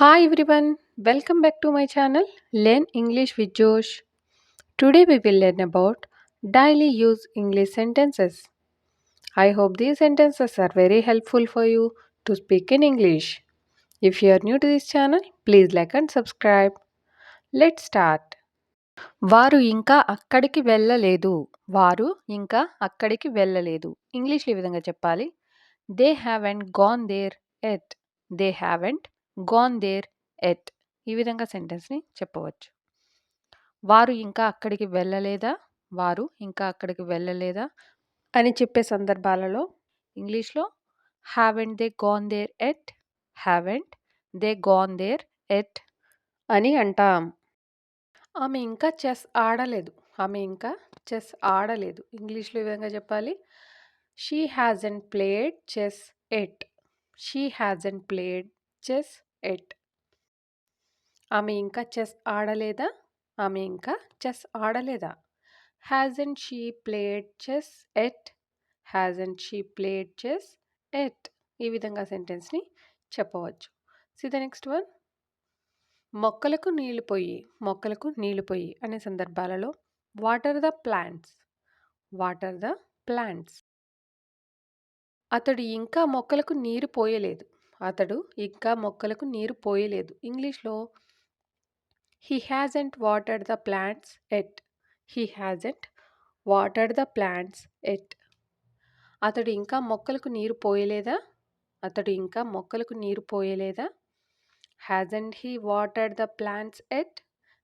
Hi everyone, welcome back to my channel Learn English with Josh. Today we will learn about daily use English sentences. I hope these sentences are very helpful for you to speak in English. If you are new to this channel, please like and subscribe. Let's start. వారు ఇంకా అక్కడికి వెళ్ళలేదు. వారు ఇంకా అక్కడికి వెళ్ళలేదు. ఇంగ్లీష్లో ఈ విధంగా చెప్పాలి. They haven't gone there yet. They haven't gone there yet. ఈ విధంగా సెంటెన్స్ని చెప్పవచ్చు. వారు ఇంకా అక్కడికి వెళ్ళలేదా? వారు ఇంకా అక్కడికి వెళ్ళలేదా? అని చెప్పే సందర్భాలలో ఇంగ్లీష్లో haven't they gone there yet, haven't they gone there yet అని అంటాం. ఆమె ఇంకా చెస్ ఆడలేదు. ఆమె ఇంకా చెస్ ఆడలేదు. ఇంగ్లీష్లో ఈ విధంగా చెప్పాలి. She hasn't played chess yet. She hasn't played chess yet. ఆమె ఇంకా చెస్ ఆడలేదా? ఆమె ఇంకా చెస్ ఆడలేదా? Hasn't she played chess yet. Hasn't she played chess yet. ఈ విధంగా సెంటెన్స్ని చెప్పవచ్చు. See the next one. మొక్కలకు నీళ్లు పొయ్యి. మొక్కలకు నీళ్లు పొయ్యి అనే సందర్భాలలో water the plants. Water the plants. అతడు ఇంకా మొక్కలకు నీరు పోయలేదు. అతడు ఇంకా మొక్కలకు నీరు పోయలేదు. ఇంగ్లీష్లో he hasn't watered the plants yet. He hasn't watered the plants yet. అతడు ఇంకా మొక్కలకు నీరు పోయలేదా? అతడు ఇంకా మొక్కలకు నీరు పోయలేదా? Hasn't he watered the plants yet.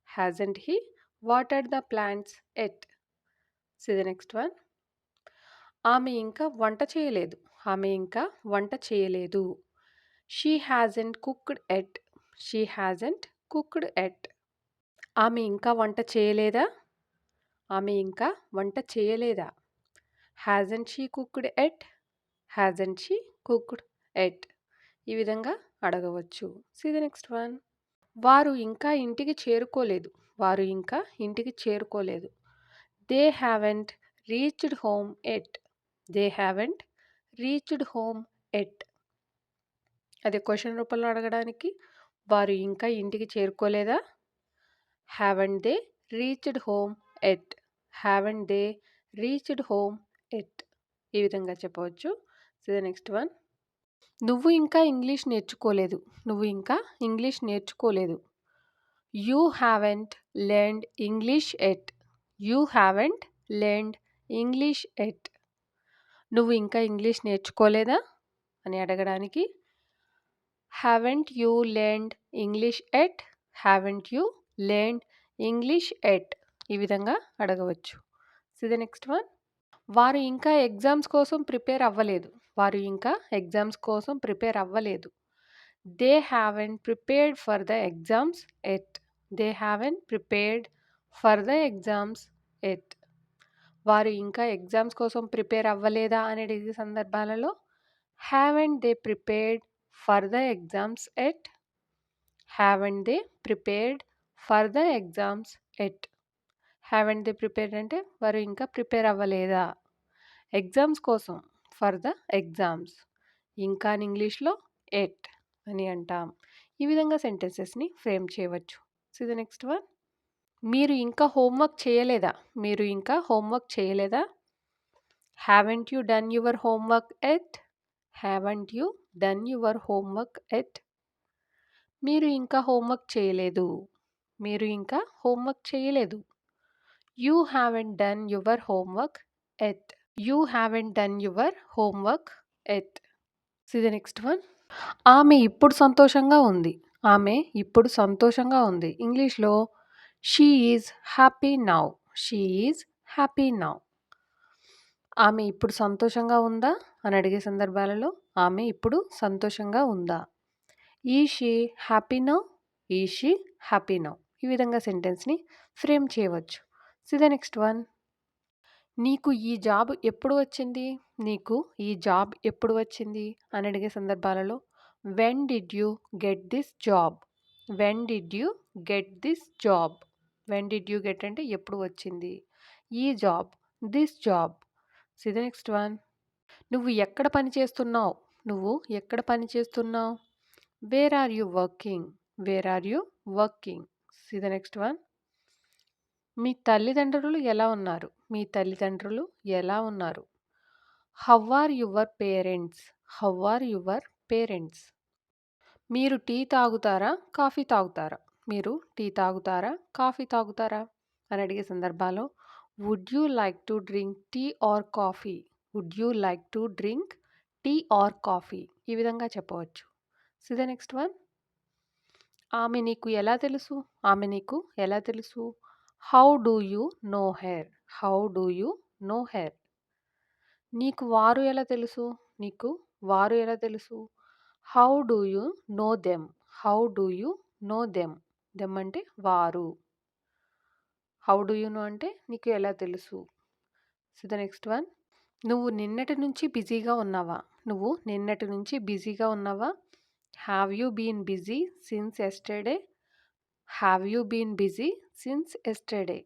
Hasn't he watered the plants yet. See the next one. ఆమె ఇంకా వంట చేయలేదు. ఆమె ఇంకా వంట చేయలేదు. She hasn't cooked yet. She hasn't cooked yet. ఆమె ఇంకా వంట చేయలేదా? ఆమె ఇంకా వంట చేయలేదా? Hasn't she cooked at. Hasn't she cooked yet. ఈ విధంగా అడగవచ్చు. See the next one. వారు ఇంకా ఇంటికి చేరుకోలేదు. వారు ఇంకా ఇంటికి చేరుకోలేదు. They haven't reached home yet. They haven't reached home yet. అదే క్వశ్చన్ రూపంలో అడగడానికి వారు ఇంకా ఇంటికి చేరుకోలేదా? Haven't they reached home yet. Haven't they reached home yet. ఈ విధంగా చెప్పవచ్చు. So the next one. నువ్వు ఇంకా ఇంగ్లీష్ నేర్చుకోలేదు. నువ్వు ఇంకా ఇంగ్లీష్ నేర్చుకోలేదు. You haven't learned English yet. You haven't learned English at. నువ్వు ఇంకా ఇంగ్లీష్ నేర్చుకోలేదా అని అడగడానికి haven't you learned English at. Haven't you learned English at. ఈ విధంగా అడగవచ్చు. See the next one. వారు ఇంకా ఎగ్జామ్స్ కోసం ప్రిపేర్ అవ్వలేదు. వారు ఇంకా ఎగ్జామ్స్ కోసం ప్రిపేర్ అవ్వలేదు. They haven't prepared for the exams at. They haven't prepared for the exams at. వారు ఇంకా ఎగ్జామ్స్ కోసం ప్రిపేర్ అవ్వలేదా అనే సందర్భాలలో haven't they prepared for the exams at. Haven't they prepared for the exams at. Haven't they prepared అంటే వారు ఇంకా prepare అవ్వలేదా ఎగ్జామ్స్ కోసం. ఫర్ ద ఎగ్జామ్స్ ఇంకా అని ఇంగ్లీష్లో ఎట్ అని అంటాం. ఈ విధంగా సెంటెన్సెస్ని ఫ్రేమ్ చేయవచ్చు. So the next one. మీరు ఇంకా హోంవర్క్ చేయలేదా? మీరు ఇంకా హోంవర్క్ చేయలేదా? Haven't you done your homework at. Haven't you done your homework at. మీరు ఇంకా హోంవర్క్ చేయలేదు. మీరు ఇంకా హోంవర్క్ చేయలేదు. You haven't done your homework at. You haven't done your homework at. See the next one. ఆమె ఇప్పుడు సంతోషంగా ఉంది. ఆమె ఇప్పుడు సంతోషంగా ఉంది. ఇంగ్లీష్లో she is happy now. She is happy now. ఆమె ఇప్పుడు సంతోషంగా ఉందా అని అడిగే సందర్భాలలో ఆమె ఇప్పుడు సంతోషంగా ఉందా? ఈ షీ హ్యాపీ నౌ. ఈ షీ హ్యాపీ నౌ. ఈ విధంగా సెంటెన్స్ని ఫ్రేమ్ చేయవచ్చు. C the next one. నీకు ఈ జాబ్ ఎప్పుడు వచ్చింది? నీకు ఈ జాబ్ ఎప్పుడు వచ్చింది అని అడిగే సందర్భాలలో when did you get this job. When did you get this job. When did you get అంటే ఎప్పుడు వచ్చింది. ఈ job, this job. See the next one. నువ్వు ఎక్కడ పని చేస్తున్నావు? నువ్వు ఎక్కడ పని చేస్తున్నావు? Where are you working. Where are you working? See the next one. మీ తల్లిదండ్రులు ఎలా ఉన్నారు? మీ తల్లిదండ్రులు ఎలా ఉన్నారు? How are your parents? How are your parents? మీరు టీ తాగుతారా? కాఫీ తాగుతారా? మీరు టీ తాగుతారా? కాఫీ తాగుతారా? అని అడిగే సందర్భాల్లో would you like to drink tea or coffee? Would you like to drink tea or coffee? ఈ విధంగా చెప్పవచ్చు. See the next one. ఆమె నీకు ఎలా తెలుసు? ఆమె నీకు ఎలా తెలుసు? How do you know her? How do you know her? నీకు వారు ఎలా తెలుసు? నీకు వారు ఎలా తెలుసు? How do you know them? How do you know them? Them అంటే వారు. హౌ డూ యూ నో అంటే నీకు ఎలా తెలుసు? So the next one. నువ్వు నిన్నటి నుంచి బిజీగా ఉన్నావా? నువ్వు నిన్నటి నుంచి బిజీగా ఉన్నావా? Have you been busy since yesterday? Have you been busy since yesterday?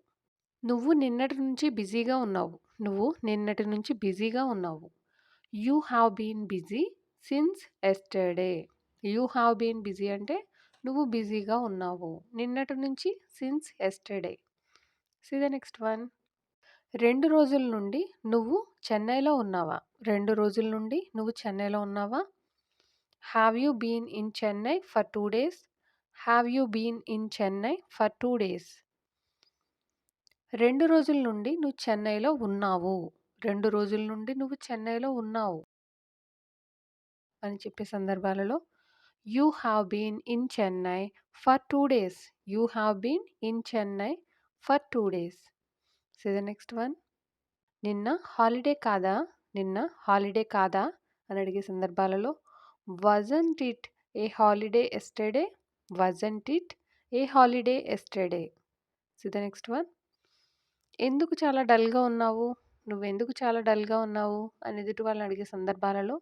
నువ్వు నిన్నటి నుంచి బిజీగా ఉన్నావు. నువ్వు నిన్నటి నుంచి బిజీగా ఉన్నావు. You have been busy since yesterday. You have been busy అంటే నువ్వు బిజీగా ఉన్నావు. నిన్నటి నుంచి since yesterday. See the next one. 2 రోజుల నుండి నువ్వు చెన్నైలో ఉన్నావా? 2 రోజుల నుండి నువ్వు చెన్నైలో ఉన్నావా? Have you been in Chennai for 2 days? Have you been in Chennai for 2 days? 2 రోజుల నుండి నువ్వు చెన్నైలో ఉన్నావు. 2 రోజుల నుండి నువ్వు చెన్నైలో ఉన్నావు అని చెప్పే సందర్భాలలో you have been in Chennai for 2 days. You have been in Chennai for 2 days. See the next one. నిన్న హాలిడే కాదా? నిన్న హాలిడే కాదా? అని అడిగే సందర్భాలలో wasn't it a holiday yesterday? Wasn't it a holiday yesterday? See the next one. ఎందుకు చాలా డల్‌గా ఉన్నావు? నువ్వెందుకు చాలా డల్‌గా ఉన్నావు? అని ఎదుటి వాళ్ళని అడిగే సందర్భాలలో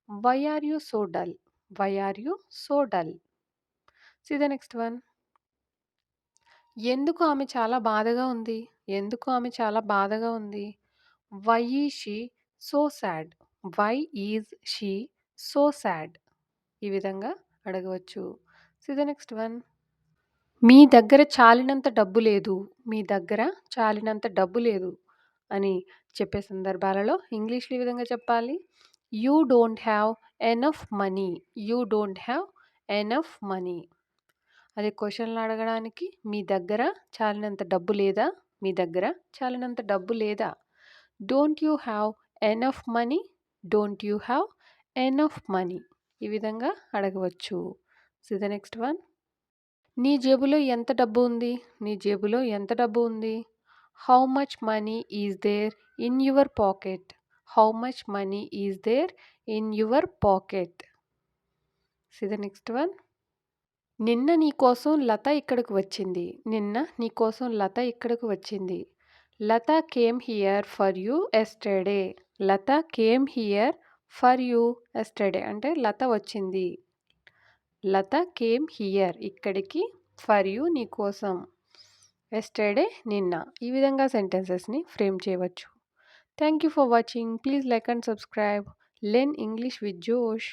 why are you so dull? Why are you so dull? See the next one. ఎందుకు ఆమె చాలా బాధగా ఉంది? ఎందుకు ఆమె చాలా బాధగా ఉంది? Why is she so sad? Why is she so sad? ఈ విధంగా అడగవచ్చు. See the next one. మీ దగ్గర చాలినంత డబ్బు లేదు. మీ దగ్గర చాలినంత డబ్బు లేదు అని చెప్పే సందర్భాలలో ఇంగ్లీష్‌లో ఈ విధంగా చెప్పాలి. You don't have enough money. You don't have enough money. అదే క్వెషన్‌లో అడగడానికి మీ దగ్గర చాలినంత డబ్బు లేదా? మీ దగ్గర చాలినంత డబ్బు లేదా? Don't you have enough money? Don't you have enough money? ఈ విధంగా అడగవచ్చు. See the next one. నీ జేబులో ఎంత డబ్బు ఉంది? నీ జేబులో ఎంత డబ్బు ఉంది? How much money is there in your pocket? How much money is there in your pocket? See the next one. నిన్న నీ కోసం లత ఇక్కడికి వచ్చింది. నిన్న నీ కోసం లత ఇక్కడికి వచ్చింది. Latha came here for you yesterday. Latha came here for you yesterday అంటే లత వచ్చింది. లత కేమ్ హియర్ ఇక్కడికి, ఫర్ యూ నీ కోసం, ఎస్టర్డే నిన్న. ఈ విధంగా సెంటెన్సెస్ని ఫ్రేమ్ చేయవచ్చు. Thank you for watching. Please like and subscribe. Learn English with జోష్.